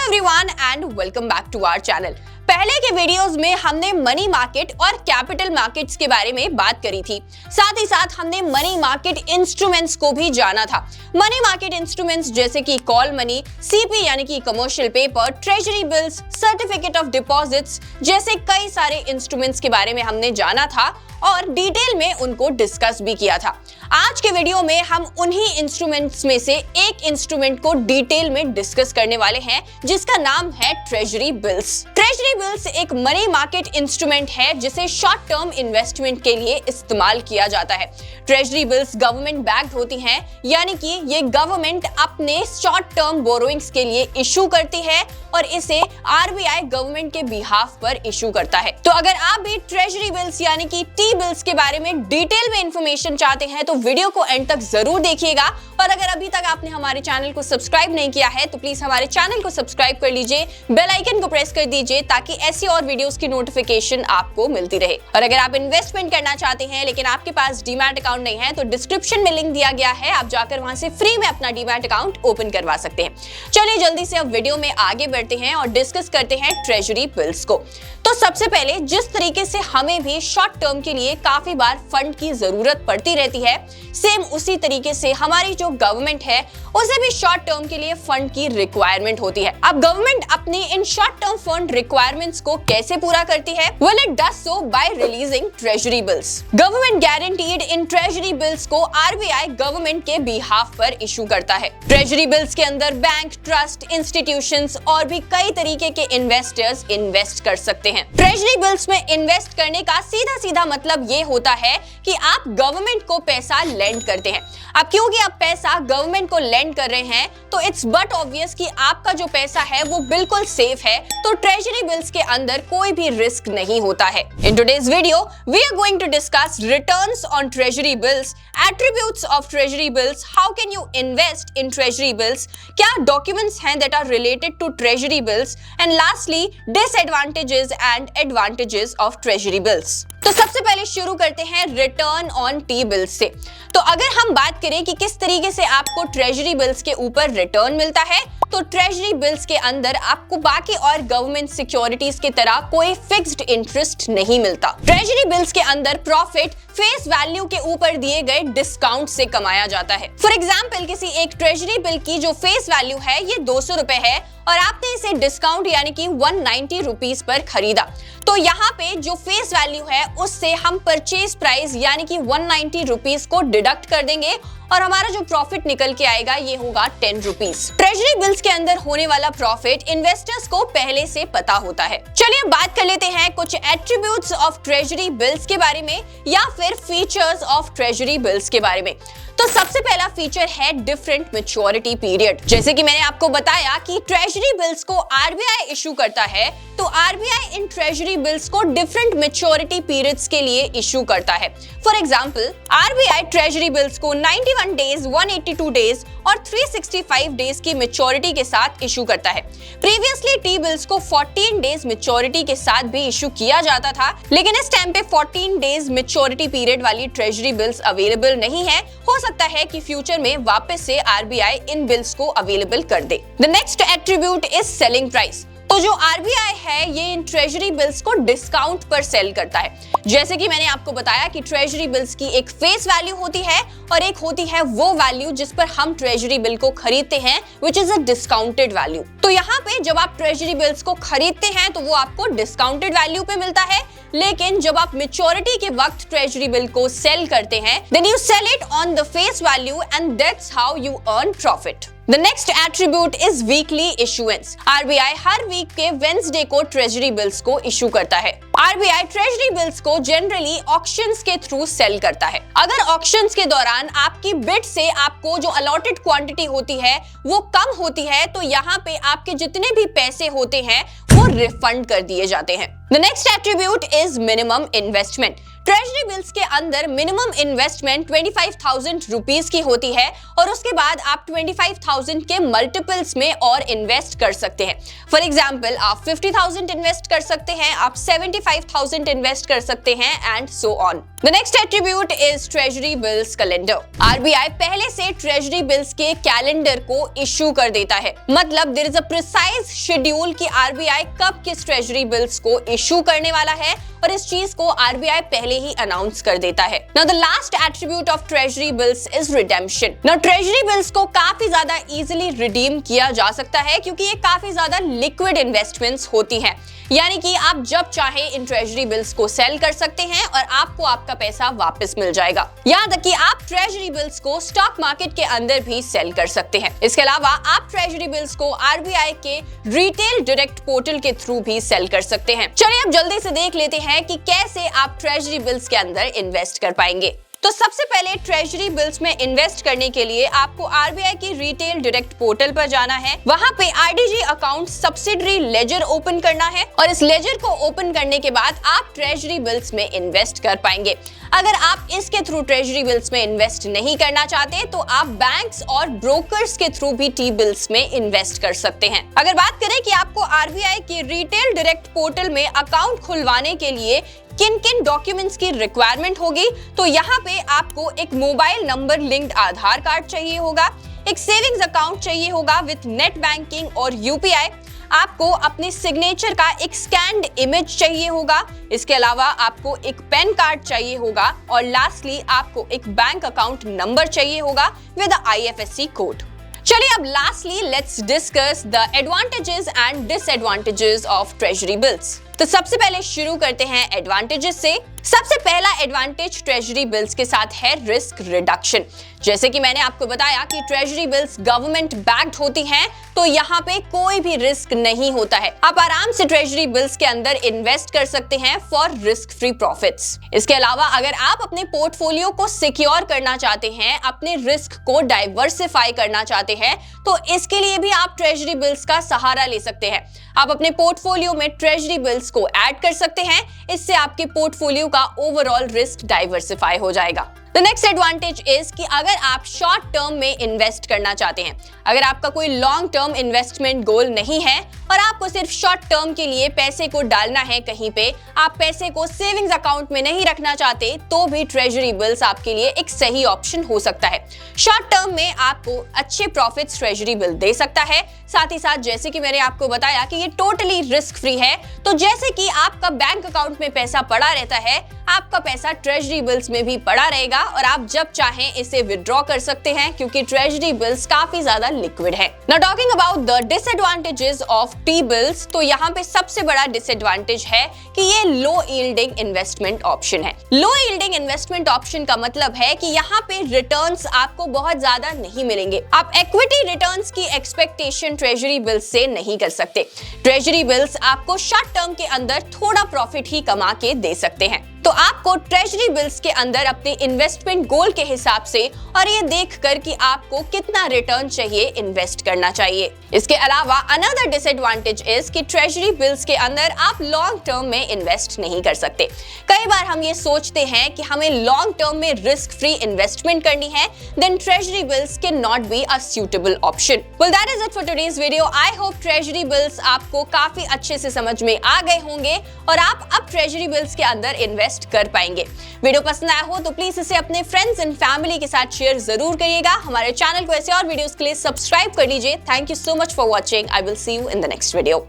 Hello everyone and welcome back to our channel. पहले के videos में हमने मनी मार्केट और कैपिटल मार्केट्स के बारे में बात करी थी। साथ ही साथ हमने मनी मार्केट इंस्ट्रूमेंट्स को भी जाना था। मनी मार्केट इंस्ट्रूमेंट्स जैसे कि कॉल मनी, सीपी यानी कि commercial paper, treasury bills, certificate of deposits जैसे कई सारे इंस्ट्रूमेंट्स के बारे में हमने जाना था और डिटेल में उनको डिस्कस भी किया था। आज के वीडियो में हम उन्हीं इंस्ट्रूमेंट्स में से एक इंस्ट्रूमेंट को डिटेल में डिस्कस करने वाले हैं जिसका नाम है ट्रेजरी बिल्स। ट्रेजरी बिल्स एक मनी मार्केट इंस्ट्रूमेंट है जिसे शॉर्ट टर्म इन्वेस्टमेंट के लिए इस्तेमाल किया जाता है। ट्रेजरी बिल्स गवर्नमेंट बैक्ड होती हैं, यानी कि ये गवर्नमेंट अपने शॉर्ट टर्म बोरोइंग्स के लिए इशू करती है और इसे आरबीआई गवर्नमेंट के बिहाफ पर इशू करता है। तो अगर आप भी ट्रेजरी बिल्स यानी कि टी बिल्स के बारे में डिटेल में इंफॉर्मेशन चाहते हैं तो वीडियो को एंड तक जरूर देखिएगा। और अगर अभी तक आपने हमारे चैनल को सब्सक्राइब नहीं किया है तो प्लीज हमारे चैनल को सब्सक्राइब कर लीजिए, बेल आइकन को प्रेस कर दीजिए ताकि ऐसी और वीडियोस की नोटिफिकेशन आपको मिलती रहे। और अगर आप इन्वेस्टमेंट करना चाहते हैं लेकिन आपके पास डीमैट अकाउंट नहीं है तो डिस्क्रिप्शन में लिंक दिया गया है, आप जाकर वहां से फ्री में अपना डीमैट अकाउंट ओपन करवा सकते हैं। चलिए जल्दी से अब वीडियो में आगे बढ़ते हैं और डिस्कस करते हैं ट्रेजरी बिल्स को। तो सबसे पहले जिस तरीके से हमें भी शॉर्ट टर्म के लिए काफी बार फंड की जरूरत पड़ती रहती है, सेम उसी तरीके से हमारी जो गवर्नमेंट है उसे भी शॉर्ट टर्म के लिए फंड की रिक्वायरमेंट होती है। अब गवर्नमेंट अपनी in short term fund requirements को कैसे पूरा करती है? Well, it does so bye releasing treasury bills. Government guaranteed in treasury bills को आरबीआई गवर्नमेंट के बिहाफ पर इशू करता है। ट्रेजरी बिल्स के अंदर बैंक, ट्रस्ट, इंस्टीट्यूशंस और भी कई तरीके के इन्वेस्टर्स इन्वेस्ट कर सकते हैं। ट्रेजरी बिल्स में इन्वेस्ट करने का सीधा सीधा मतलब ये होता है कि आप गवर्नमेंट को पैसा लेंड करते हैं। अब क्योंकि आप पैसा गवर्नमेंट को लेंड कर रहे हैं तो इट्स बट ऑब्वियस कि आपका जो पैसा है वो बिल्कुल सेफ है, तो ट्रेजरी बिल्स के अंदर कोई भी रिस्क नहीं होता है। In today's video we are going to discuss returns on treasury bills, attributes of treasury bills, how can you invest in treasury bills, क्या डॉक्यूमेंट्स हैं that are related to treasury bills, and lastly disadvantages and advantages of treasury bills. तो सबसे पहले शुरू करते हैं return on T bills से। तो अगर हम बात करें कि किस तरीके से आपको ट्रेजरी बिल्स के ऊपर रिटर्न मिलता है, तो ट्रेजरी बिल्स के अंदर आपको बाकी और गवर्नमेंट सिक्योरिटीज की तरह कोई फिक्स्ड इंटरेस्ट नहीं मिलता। ट्रेजरी बिल्स के अंदर प्रॉफिट फेस वैल्यू के ऊपर दिए गए डिस्काउंट से कमाया जाता है। फॉर एग्जाम्पल, किसी एक ट्रेजरी बिल की जो फेस वैल्यू है ये 200 रुपए है और आपने इसे डिस्काउंट यानी कि 190 रुपीस पर खरीदा, तो यहाँ पे जो फेस वैल्यू है उससे हम परचेज प्राइस यानी कि 190 रुपीस को डिडक्ट कर देंगे और हमारा जो प्रॉफिट निकल के आएगा ये होगा 10 रुपीस। ट्रेजरी बिल्स के अंदर होने वाला प्रॉफिट इन्वेस्टर्स को पहले से पता होता है। चलिए बात कर लेते हैं कुछ एट्रीब्यूट्स ऑफ ट्रेजरी बिल्स के बारे में या फिर फीचर्स ऑफ ट्रेजरी बिल्स के बारे में। तो सबसे पहला फीचर है डिफरेंट मैच्योरिटी पीरियड। जैसे कि मैंने आपको बताया कि ट्रेजरी बिल्स को आरबीआई इशू करता है, तो आरबीआई इन ट्रेजरी बिल्स को डिफरेंट मैच्योरिटी पीरियड्स के लिए इशू करता है। For example, RBI treasury bills को 91 डेज, 182 डेज और 365 डेज की मैच्योरिटी के साथ इशू करता है। प्रीवियसली टी बिल्स को 14 डेज मैच्योरिटी के साथ भी इशू किया जाता था, लेकिन इस टाइम पे 14 डेज मैच्योरिटी पीरियड वाली ट्रेजरी बिल्स अवेलेबल नहीं है। हो सकता है कि फ्यूचर में वापस से आरबीआई इन बिल्स को अवेलेबल कर दे। The next attribute is selling price. तो जो आरबीआई है ये इन ट्रेजरी बिल्स को डिस्काउंट पर सेल करता है। जैसे कि मैंने आपको बताया कि ट्रेजरी बिल्स की एक फेस वैल्यू होती है और एक होती है वो वैल्यू जिस पर हम ट्रेजरी बिल को खरीदते हैं, which is a discounted value. तो यहाँ पे जब आप ट्रेजरी बिल्स को खरीदते हैं तो वो आपको डिस्काउंटेड वैल्यू पे मिलता है, लेकिन जब आप मैच्योरिटी के वक्त ट्रेजरी बिल को सेल करते हैं then you sell it on the face value and that's how you earn profit. The next attribute is weekly issuance. RBI हर वीक के वेंसडे को ट्रेजरी बिल्स को इशू करता है। RBI ट्रेजरी बिल्स को जनरली ऑक्शंस के through sell करता है। अगर ऑक्शंस के दौरान आपकी बिड से आपको जो अलॉटेड क्वांटिटी होती है वो कम होती है तो यहाँ पे आपके जितने भी पैसे होते हैं वो रिफंड कर दिए जाते हैं। The next attribute is minimum investment. Treasury bills के अंदर मिनिमम इन्वेस्टमेंट 25,000 रुपीस की होती है और उसके बाद आप 25,000 के मल्टीपल्स में और इन्वेस्ट कर सकते हैं। फॉर एग्जाम्पल आप 50,000 इन्वेस्ट कर सकते हैं, आप 75,000 इन्वेस्ट कर सकते हैं and so on. The next attribute is treasury bills calendar. RBI पहले से ट्रेजरी बिल्स के कैलेंडर को इशू कर देता है, मतलब there is a precise schedule कि आरबीआई कब किस ट्रेजरी बिल्स को इशू करने वाला है और इस चीज को आरबीआई पहले ही अनाउंस कर देता है। Now the last attribute of treasury bills is redemption. Now treasury bills को काफी ज्यादा इजीली रिडीम किया जा सकता है क्योंकि ये काफी ज्यादा लिक्विड इन्वेस्टमेंट्स होती हैं, यानी कि आप जब चाहे इन ट्रेजरी बिल्स को सेल कर सकते हैं और आपको आपका पैसा वापस मिल जाएगा। यहाँ तक कि आप ट्रेजरी बिल्स को स्टॉक मार्केट के अंदर भी सेल कर सकते हैं। इसके अलावा आप ट्रेजरी बिल्स को आरबीआई के रिटेल डायरेक्ट पोर्टल के थ्रू भी सेल कर सकते हैं। चलिए अब जल्दी से देख लेते हैं कि कैसे आप ट्रेजरी बिल्स के अंदर इन्वेस्ट कर पाएंगे। तो सबसे पहले ट्रेजरी बिल्स में इन्वेस्ट करने के लिए आपको आरबीआई की रिटेल डायरेक्ट पोर्टल पर जाना है। वहां पे IDG account subsidiary laser open करना है और इस लेजर को ओपन करने के बाद आप ट्रेजरी बिल्स में इन्वेस्ट कर पाएंगे। अगर आप इसके थ्रू ट्रेजरी बिल्स में इन्वेस्ट नहीं करना चाहते तो आप बैंक्स और ब्रोकर्स के थ्रू भी टी बिल्स में इन्वेस्ट कर सकते हैं। अगर बात करें कि आपको आरबीआई की रिटेल डायरेक्ट पोर्टल में अकाउंट खुलवाने के लिए किन किन डॉक्यूमेंट्स की रिक्वायरमेंट होगी, तो यहाँ पे आपको एक मोबाइल नंबर लिंक्ड आधार कार्ड चाहिए होगा, एक सेविंग्स अकाउंट चाहिए होगा विद नेट बैंकिंग और यूपीआई, आपको अपने सिग्नेचर का एक स्कैन्ड इमेज चाहिए होगा, इसके अलावा आपको एक पैन कार्ड चाहिए होगा और लास्टली आपको एक बैंक अकाउंट नंबर चाहिए होगा विद आईएफएससी कोड। चलिए अब lastly let's discuss the advantages and disadvantages of treasury bills. तो सबसे पहले शुरू करते हैं एडवांटेजेस से। सबसे पहला एडवांटेज ट्रेजरी बिल्स के साथ है रिस्क रिडक्शन। जैसे कि मैंने आपको बताया कि ट्रेजरी बिल्स गवर्नमेंट बैक्ड होती हैं, तो यहाँ पे कोई भी रिस्क नहीं होता है। आप आराम से ट्रेजरी बिल्स के अंदर इन्वेस्ट कर सकते हैं फॉर रिस्क फ्री प्रॉफिट्स। इसके अलावा अगर आप अपने पोर्टफोलियो को सिक्योर करना चाहते हैं, अपने रिस्क को डाइवर्सिफाई करना चाहते हैं, तो इसके लिए भी आप ट्रेजरी बिल्स का सहारा ले सकते हैं। आप अपने पोर्टफोलियो में ट्रेजरी बिल्स को ऐड कर सकते हैं, इससे आपके पोर्टफोलियो का ओवरऑल रिस्क डाइवर्सिफाई हो जाएगा। द नेक्स्ट एडवांटेज इज कि अगर आप शॉर्ट टर्म में इन्वेस्ट करना चाहते हैं, अगर आपका कोई लॉन्ग टर्म इन्वेस्टमेंट गोल नहीं है और आपको सिर्फ शॉर्ट टर्म के लिए पैसे को डालना है कहीं पे, आप पैसे को सेविंग्स अकाउंट में नहीं रखना चाहते, तो भी ट्रेजरी बिल्स आपके लिए एक सही ऑप्शन हो सकता है। शॉर्ट टर्म में आपको अच्छे प्रॉफिट्स ट्रेजरी बिल दे सकता है, साथ ही साथ जैसे कि मैंने आपको बताया कि ये टोटली रिस्क फ्री है, तो जैसे कि आपका बैंक अकाउंट में पैसा पड़ा रहता है, आपका पैसा ट्रेजरी बिल्स में भी पड़ा रहेगा और आप जब चाहें इसे विड्रॉ कर सकते हैं क्योंकि ट्रेजरी बिल्स काफी ज्यादा लिक्विड है। Now talking about the disadvantages of T bills, तो यहाँ पे सबसे बड़ा डिसएडवांटेज है कि ये लो यील्डिंग इन्वेस्टमेंट ऑप्शन है। लो यील्डिंग इन्वेस्टमेंट ऑप्शन का मतलब है कि यहाँ पे रिटर्न्स आपको बहुत ज्यादा नहीं मिलेंगे। आप इक्विटी रिटर्न्स की एक्सपेक्टेशन ट्रेजरी बिल्स से नहीं कर सकते। ट्रेजरी बिल्स आपको शॉर्ट टर्म के अंदर थोड़ा प्रॉफिट ही कमा के दे सकते हैं, तो आपको ट्रेजरी बिल्स के अंदर अपने इन्वेस्टमेंट गोल के हिसाब से और ये देखकर कि आपको कितना रिटर्न चाहिए इन्वेस्ट करना चाहिए। इसके अलावा अनदर डिसएडवांटेज इज कि ट्रेजरी बिल्स के अंदर आप लॉन्ग टर्म में इन्वेस्ट नहीं कर सकते। कई बार हम ये सोचते हैं कि हमें लॉन्ग टर्म में रिस्क फ्री इन्वेस्टमेंट करनी है, then treasury bills can not be a suitable option. Well that is it for today's video. I hope treasury bills आपको काफी अच्छे से समझ में आ गए होंगे और आप अब ट्रेजरी बिल्स के अंदर इन्वेस्ट कर पाएंगे। वीडियो पसंद आया हो तो प्लीज इसे अपने फ्रेंड्स एंड फैमिली के साथ शेयर जरूर करिएगा। हमारे चैनल को ऐसे और वीडियोस के लिए सब्सक्राइब कर लीजिए। Thank you so much for watching. I will see you in the next video.